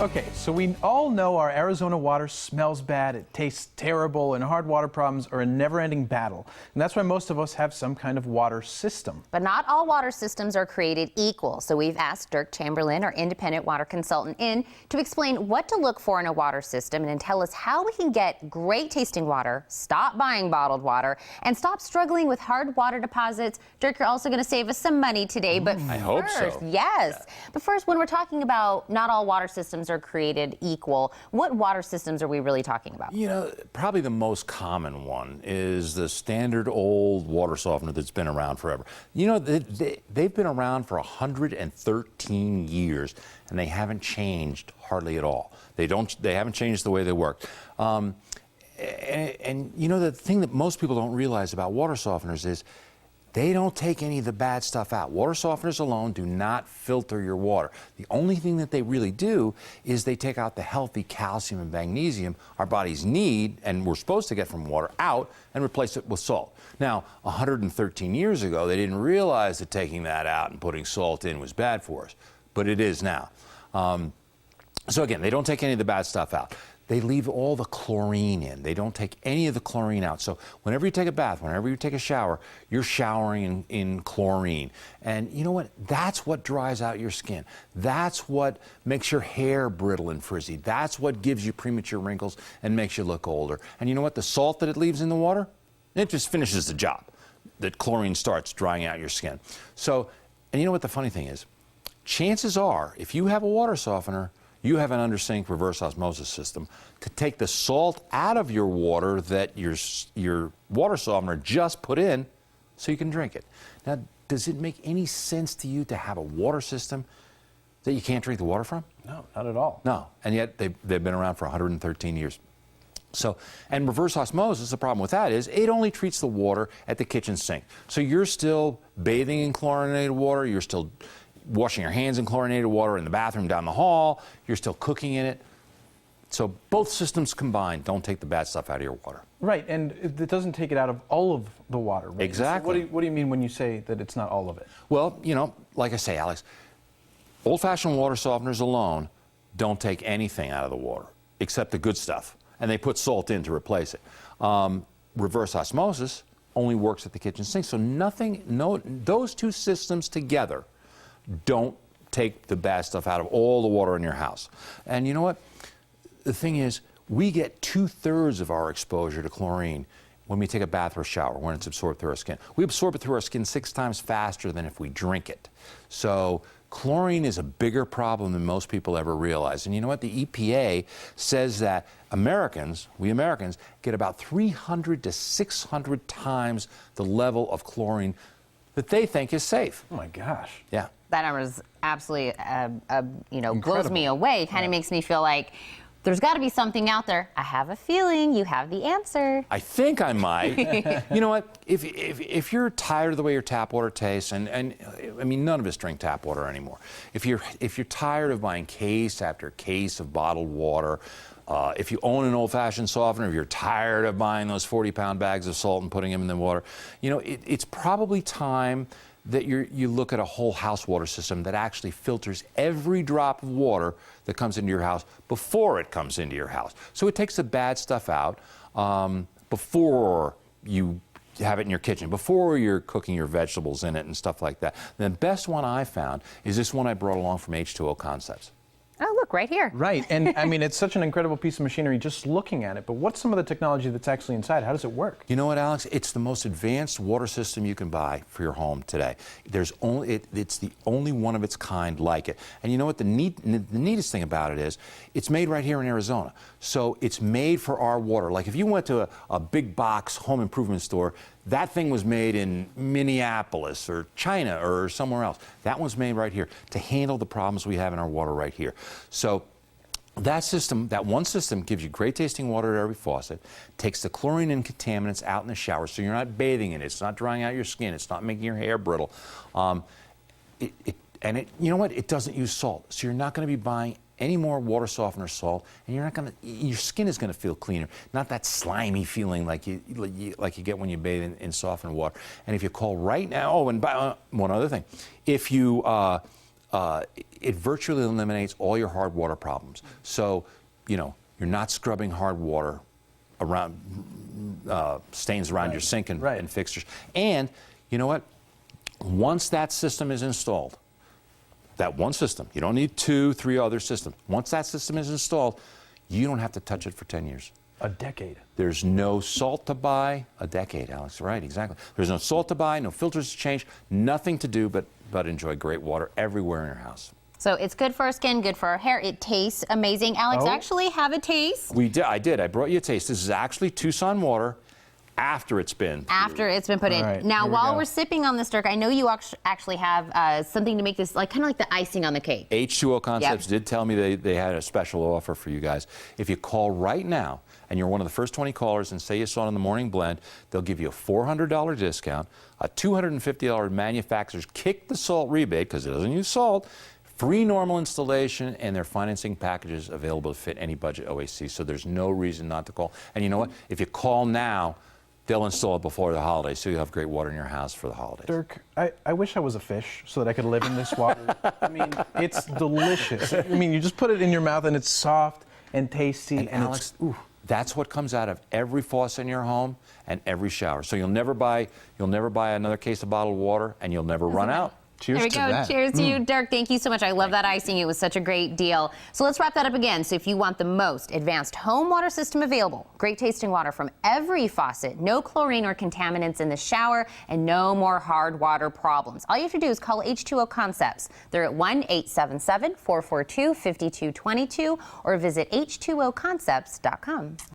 Okay, so we all know our Arizona water smells bad, it tastes terrible, and hard water problems are a never-ending battle. And that's why most of us have some kind of water system. But not all water systems are created equal. So we've asked Dirk Chamberlain, our independent water consultant, in to explain what to look for in a water system and tell us how we can get great tasting water, stop buying bottled water, and stop struggling with hard water deposits. Dirk, you're also going to save us some money today. But I hope so. Yes. Yeah. But first, when we're talking about not all water systems are created equal, what water systems are we really talking about? You know, probably the most common one is the standard old water softener that's been around forever. You know, they've been around for 113 years, and they haven't changed hardly at all. They haven't changed the way they work. And you know, the thing that most people don't realize about water softeners is they don't take any of the bad stuff out. Water softeners alone do not filter your water. The only thing that they really do is they take out the healthy calcium and magnesium our bodies need and we're supposed to get from water out and replace it with salt. Now, 113 years ago, they didn't realize that taking that out and putting salt in was bad for us, but it is now. So again, they don't take any of the bad stuff out. They leave all the chlorine in. They don't take any of the chlorine out. So whenever you take a bath, whenever you take a shower, you're showering in chlorine. And you know what? That's what dries out your skin. That's what makes your hair brittle and frizzy. That's what gives you premature wrinkles and makes you look older. And you know what? The salt that it leaves in the water, it just finishes the job. That chlorine starts drying out your skin. So, and you know what the funny thing is? Chances are, if you have a water softener, you have an under-sink reverse osmosis system to take the salt out of your water that your water softener just put in so you can drink it. Now, does it make any sense to you to have a water system that you can't drink the water from? No, not at all. No, and yet they've been around for 113 years. So, and reverse osmosis, the problem with that is it only treats the water at the kitchen sink. So you're still bathing in chlorinated water, you're still washing your hands in chlorinated water in the bathroom down the hall, you're still cooking in it. So both systems combined don't take the bad stuff out of your water. Right, and it doesn't take it out of all of the water, right? Exactly. So what do you mean when you say that it's not all of it? Well, you know, like I say, Alex, old-fashioned water softeners alone don't take anything out of the water except the good stuff, and they put salt in to replace it. Reverse osmosis only works at the kitchen sink, so those two systems together don't take the bad stuff out of all the water in your house. And you know what? The thing is, we get 2/3 of our exposure to chlorine when we take a bath or shower, when it's absorbed through our skin. We absorb it through our skin 6 times faster than if we drink it. So chlorine is a bigger problem than most people ever realize. And you know what? The EPA says that we Americans, get about 300 to 600 times the level of chlorine that they think is safe. Oh my gosh. Yeah. That number is absolutely, blows Incredible. me away. Kind of makes me feel like there's got to be something out there. I have a feeling you have the answer. I think I might. You know what? If you're tired of the way your tap water tastes, and I mean, none of us drink tap water anymore. If you're tired of buying case after case of bottled water, if you own an old-fashioned softener, if you're tired of buying those 40-pound bags of salt and putting them in the water, you know, it's probably time that you look at a whole house water system that actually filters every drop of water that comes into your house before it comes into your house. So it takes the bad stuff out before you have it in your kitchen, before you're cooking your vegetables in it and stuff like that. The best one I found is this one I brought along from H20 Concepts. Oh, look, right here. Right, and I mean, it's such an incredible piece of machinery just looking at it, but what's some of the technology that's actually inside? How does it work? You know what, Alex? It's the most advanced water system you can buy for your home today. It's the only one of its kind like it. And you know what, the neatest thing about it is, it's made right here in Arizona. So it's made for our water. Like if you went to a big box home improvement store, that thing was made in Minneapolis or China or somewhere else. That one's made right here to handle the problems we have in our water right here. So that one system gives you great tasting water at every faucet, takes the chlorine and contaminants out in the shower so you're not bathing in it, it's not drying out your skin, it's not making your hair brittle. You know what? It doesn't use salt, so you're not going to be buying any more water softener salt, and your skin is going to feel cleaner, not that slimy feeling like you get when you bathe in softened water. And if you call right now, oh, and one other thing, if you it virtually eliminates all your hard water problems. So, you know, you're not scrubbing hard water around stains around your sink and fixtures. And you know what? Once that system is installed, that one system, you don't need 2, 3 other systems. Once that system is installed, you don't have to touch it for 10 years. A decade. There's no salt to buy. A decade, Alex, right, exactly. There's no salt to buy, no filters to change, nothing to do but enjoy great water everywhere in your house. So it's good for our skin, good for our hair. It tastes amazing. Alex, actually have a taste. I did. I brought you a taste. This is actually Tucson water after it's been put in. Right, now, while we're sipping on this, Dirk, I know you actually have something to make this kind of like the icing on the cake. H20 Concepts did tell me they had a special offer for you guys. If you call right now and you're one of the first 20 callers and say you saw it in the morning blend, they'll give you a $400 discount, a $250 manufacturer's kick the salt rebate because it doesn't use salt, free normal installation, and their financing packages available to fit any budget OAC. So there's no reason not to call. And you know what? If you call now, they'll install it before the holidays, so you'll have great water in your house for the holidays. Dirk, I wish I was a fish so that I could live in this water. I mean, it's delicious. I mean, you just put it in your mouth and it's soft and tasty. And Alex, that's what comes out of every faucet in your home and every shower. So you'll never buy another case of bottled water, and you'll never run out. Cheers there we to go. that. Cheers to you, Dirk. Thank you so much. I love that icing. It was such a great deal. So let's wrap that up again. So if you want the most advanced home water system available, great tasting water from every faucet, no chlorine or contaminants in the shower, and no more hard water problems, all you have to do is call H20 Concepts. They're at 1-877-442-5222 or visit h20concepts.com.